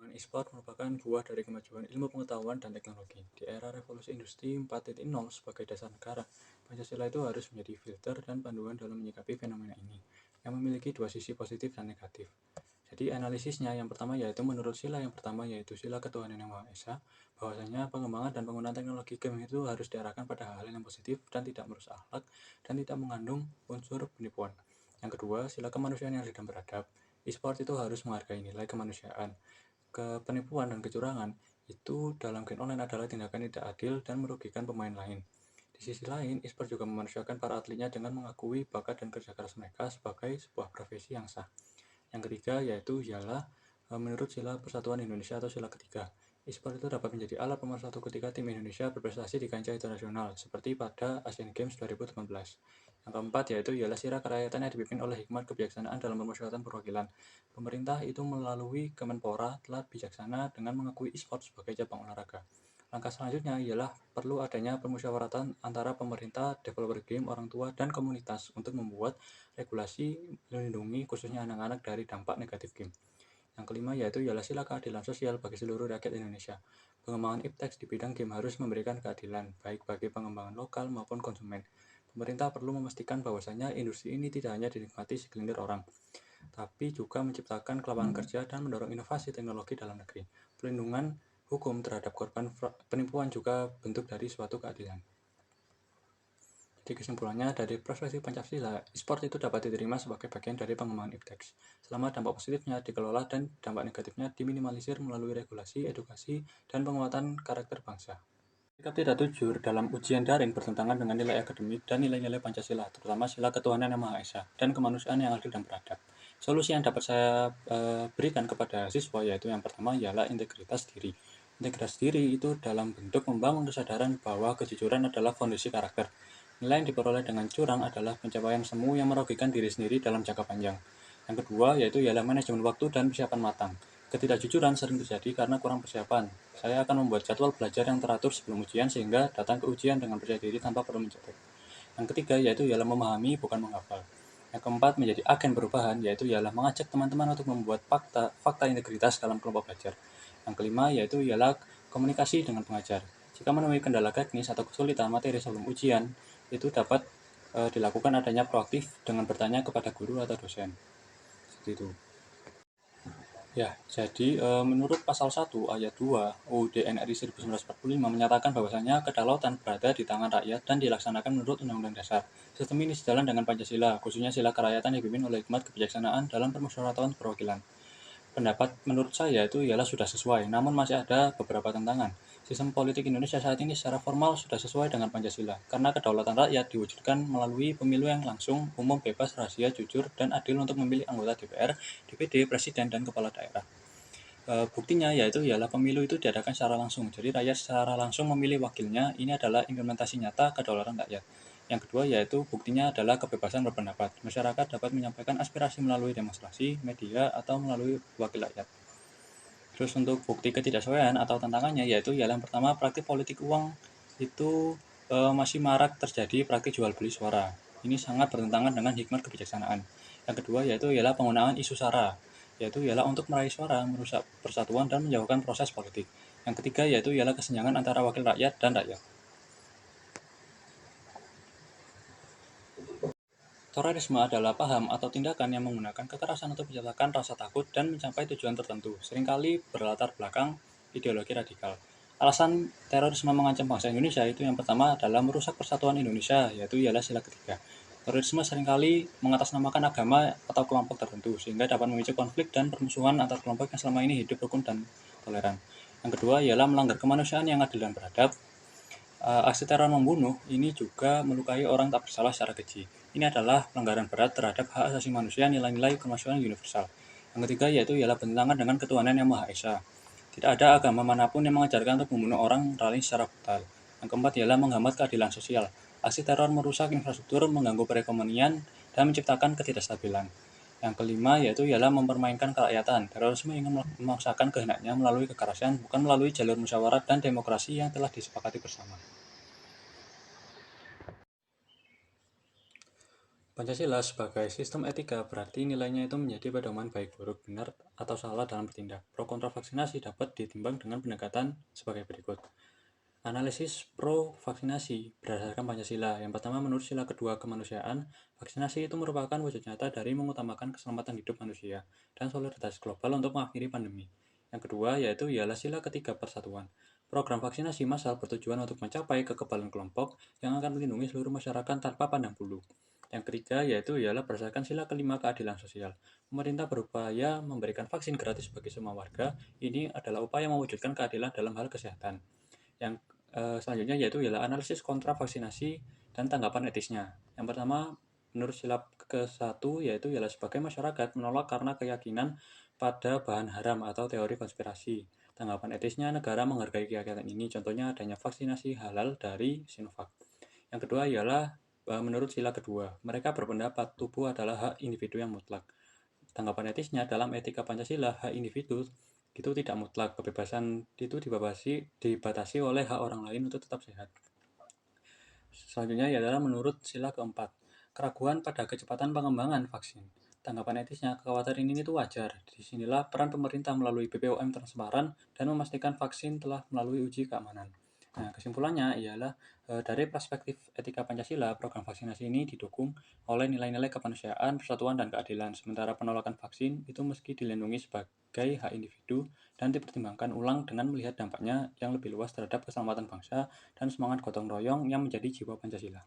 perkembangan e-sport merupakan buah dari kemajuan ilmu pengetahuan dan teknologi. Di era revolusi industri 4.0 sebagai dasar negara, Pancasila itu harus menjadi filter dan panduan dalam menyikapi fenomena ini, yang memiliki dua sisi positif dan negatif. Jadi analisisnya yang pertama yaitu menurut sila yang pertama yaitu sila ketuhanan yang Maha Esa, bahwasanya pengembangan dan penggunaan teknologi game itu harus diarahkan pada hal yang positif dan tidak merusak akhlak dan tidak mengandung unsur penipuan. Yang kedua, sila kemanusiaan yang adil dan beradab. E-sport itu harus menghargai nilai kemanusiaan. Penipuan dan kecurangan itu dalam game online adalah tindakan tidak adil dan merugikan pemain lain. Di sisi lain, e-sport juga memanusiakan para atletnya dengan mengakui bakat dan kerja keras mereka sebagai sebuah profesi yang sah. Yang ketiga yaitu ialah menurut sila persatuan Indonesia atau sila ketiga. E-sport itu dapat menjadi alat pemersatu ketika tim Indonesia berprestasi di kancah internasional, seperti pada Asian Games 2018. Yang keempat yaitu ialah sila kerakyatan yang dipimpin oleh hikmat kebijaksanaan dalam pemusyawaratan perwakilan. Pemerintah itu melalui Kemenpora telah bijaksana dengan mengakui e-sport sebagai cabang olahraga. Langkah selanjutnya ialah perlu adanya permusyawaratan antara pemerintah, developer game, orang tua, dan komunitas untuk membuat regulasi melindungi khususnya anak-anak dari dampak negatif game. Yang kelima yaitu ialah sila keadilan sosial bagi seluruh rakyat Indonesia. Pengembangan iptek di bidang game harus memberikan keadilan, baik bagi pengembangan lokal maupun konsumen. Pemerintah perlu memastikan bahwasanya industri ini tidak hanya dinikmati segelintir orang, tapi juga menciptakan lapangan kerja dan mendorong inovasi teknologi dalam negeri. Perlindungan hukum terhadap korban penipuan juga bentuk dari suatu keadilan. Jadi kesimpulannya, dari perspektif Pancasila, e-sport itu dapat diterima sebagai bagian dari pengembangan iptek, selama dampak positifnya dikelola dan dampak negatifnya diminimalisir melalui regulasi, edukasi, dan penguatan karakter bangsa. Sikap tidak jujur dalam ujian daring bertentangan dengan nilai akademik dan nilai-nilai Pancasila, terutama sila ketuhanan yang Maha Esa dan kemanusiaan yang adil dan beradab. Solusi yang dapat saya berikan kepada siswa yaitu yang pertama ialah integritas diri. Integritas diri itu dalam bentuk membangun kesadaran bahwa kejujuran adalah fondasi karakter. Nilai yang diperoleh dengan curang adalah pencapaian semu yang merugikan diri sendiri dalam jangka panjang. Yang kedua yaitu ialah manajemen waktu dan persiapan matang. Ketidakjujuran sering terjadi karena kurang persiapan. Saya akan membuat jadwal belajar yang teratur sebelum ujian sehingga datang ke ujian dengan percaya diri tanpa perlu mencatat. Yang ketiga yaitu ialah memahami bukan menghafal. Yang keempat menjadi agen perubahan yaitu ialah mengajak teman-teman untuk membuat fakta integritas dalam kelompok belajar. Yang kelima yaitu ialah komunikasi dengan pengajar. Jika menemui kendala teknis atau kesulitan materi sebelum ujian, itu dapat dilakukan adanya proaktif dengan bertanya kepada guru atau dosen. Seperti itu. Ya, jadi menurut pasal 1 ayat 2 UUD NRI 1945 menyatakan bahwasanya kedaulatan berada di tangan rakyat dan dilaksanakan menurut Undang-Undang Dasar. Sistem ini sejalan dengan Pancasila, khususnya sila kerakyatan yang dipimpin oleh hikmat kebijaksanaan dalam permusyawaratan perwakilan. Pendapat menurut saya itu ialah sudah sesuai, namun masih ada beberapa tantangan. Sistem politik Indonesia saat ini secara formal sudah sesuai dengan Pancasila, karena kedaulatan rakyat diwujudkan melalui pemilu yang langsung, umum, bebas, rahasia, jujur, dan adil untuk memilih anggota DPR, DPD, Presiden, dan Kepala Daerah. Buktinya yaitu ialah pemilu itu diadakan secara langsung, jadi rakyat secara langsung memilih wakilnya. Ini adalah implementasi nyata kedaulatan rakyat. Yang kedua yaitu buktinya adalah kebebasan berpendapat. Masyarakat dapat menyampaikan aspirasi melalui demonstrasi, media, atau melalui wakil rakyat. Terus untuk bukti ketidaksesuaian atau tantangannya yaitu ialah yang pertama, praktik politik uang itu masih marak terjadi praktik jual beli suara. Ini sangat bertentangan dengan hikmat kebijaksanaan. Yang kedua yaitu ialah penggunaan isu sara, yaitu ialah untuk meraih suara, merusak persatuan, dan menjauhkan proses politik. Yang ketiga yaitu ialah kesenjangan antara wakil rakyat dan rakyat. Terorisme adalah paham atau tindakan yang menggunakan kekerasan untuk menciptakan rasa takut dan mencapai tujuan tertentu, seringkali berlatar belakang ideologi radikal. Alasan terorisme mengancam bangsa Indonesia itu yang pertama adalah merusak persatuan Indonesia, yaitu ialah sila ketiga. Terorisme seringkali mengatasnamakan agama atau kelompok tertentu, sehingga dapat memicu konflik dan permusuhan antar kelompok yang selama ini hidup rukun dan toleran. Yang kedua ialah melanggar kemanusiaan yang adil dan beradab. Aksi teror membunuh ini juga melukai orang tak bersalah secara keji. Ini adalah pelanggaran berat terhadap hak asasi manusia, nilai-nilai kemanusiaan universal. Yang ketiga yaitu ialah bertentangan dengan ketuhanan yang Maha Esa. Tidak ada agama manapun yang mengajarkan untuk membunuh orang lain secara brutal. Yang keempat ialah menghambat keadilan sosial. Aksi teror merusak infrastruktur, mengganggu perekonomian, dan menciptakan ketidakstabilan. Yang kelima yaitu ialah mempermainkan kerakyatan. Terorisme ingin memaksakan kehendaknya melalui kekerasan, bukan melalui jalur musyawarah dan demokrasi yang telah disepakati bersama. Pancasila sebagai sistem etika berarti nilainya itu menjadi pedoman baik buruk, benar atau salah dalam bertindak. Pro kontra vaksinasi dapat ditimbang dengan pendekatan sebagai berikut. Analisis pro vaksinasi berdasarkan Pancasila. Yang pertama, menurut sila kedua kemanusiaan, vaksinasi itu merupakan wujud nyata dari mengutamakan keselamatan hidup manusia dan solidaritas global untuk mengakhiri pandemi. Yang kedua, yaitu ialah sila ketiga persatuan. Program vaksinasi massal bertujuan untuk mencapai kekebalan kelompok yang akan melindungi seluruh masyarakat tanpa pandang bulu. Yang ketiga, yaitu ialah berdasarkan sila kelima keadilan sosial. Pemerintah berupaya memberikan vaksin gratis bagi semua warga. Ini adalah upaya mewujudkan keadilan dalam hal kesehatan. Yang selanjutnya yaitu ialah analisis kontra vaksinasi dan tanggapan etisnya. Yang pertama, menurut sila ke-1 yaitu ialah sebagai masyarakat menolak karena keyakinan pada bahan haram atau teori konspirasi. Tanggapan etisnya, negara menghargai keyakinan ini, contohnya adanya vaksinasi halal dari Sinovac. Yang kedua ialah menurut sila kedua, mereka berpendapat tubuh adalah hak individu yang mutlak. Tanggapan etisnya, dalam etika Pancasila, hak individu itu tidak mutlak. Kebebasan itu dibatasi oleh hak orang lain untuk tetap sehat. Selanjutnya adalah menurut sila keempat, keraguan pada kecepatan pengembangan vaksin. Tanggapan etisnya, kekhawatiran ini itu wajar. Disinilah peran pemerintah melalui BPOM transparan dan memastikan vaksin telah melalui uji keamanan. Nah, kesimpulannya ialah dari perspektif etika Pancasila, program vaksinasi ini didukung oleh nilai-nilai kemanusiaan, persatuan, dan keadilan. Sementara penolakan vaksin itu meski dilindungi sebagai hak individu dan dipertimbangkan ulang dengan melihat dampaknya yang lebih luas terhadap keselamatan bangsa dan semangat gotong royong yang menjadi jiwa Pancasila.